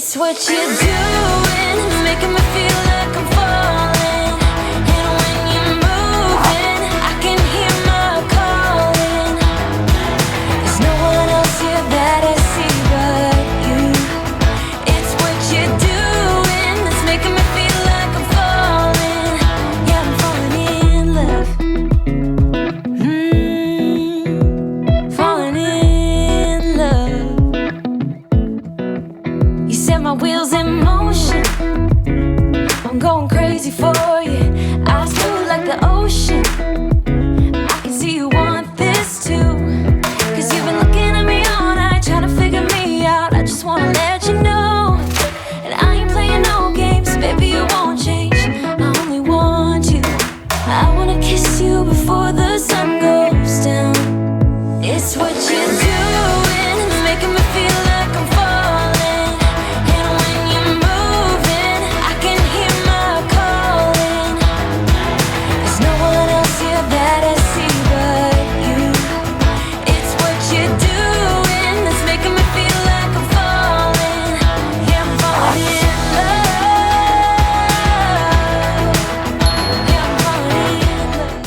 It's what you're doing, it's making me feel like I'm falling. And when you're moving, I can hear my calling. There's no one else here that I see but you. It's what you're doing, it's making me feel like I'm falling. Yeah, I'm falling in love. Falling in love. You set my wheels in motion. I'm going crazy for you. Eyes blue like the ocean. I can see you want this too. Cause you've been looking at me all night, trying to figure me out. I just wanna let you know. And I ain't playing no games, baby, you won't change. I only want you. I wanna kiss you before the sun goes down. It's what you're doing, it's making me feel like I'm falling. And when you're moving, I can hear my calling. There's no one else here that I see but you. It's what you're doing, it's making me feel like I'm falling. Yeah, I'm falling in love. Yeah, I'm falling in love.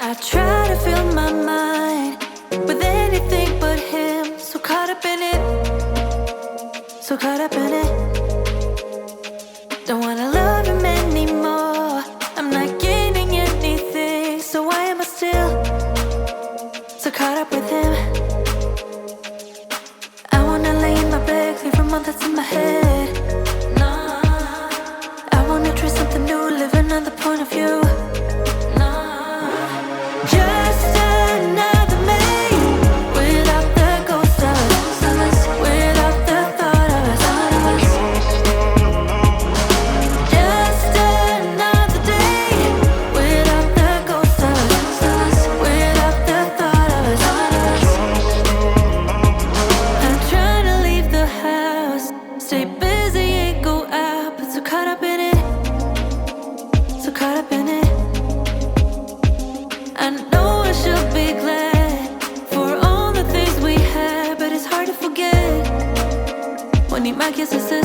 I try to fill my mind with anything but him. So caught up in it, so caught up in it. Don't wanna love him anymore. I'm not gaining anything, so why am I still so caught up with him? I wanna lay in my bed, clear from all that's in my head. No, I wanna try something new, live another point of view. Just another me, without the ghost of us, without the thought of us. まきすす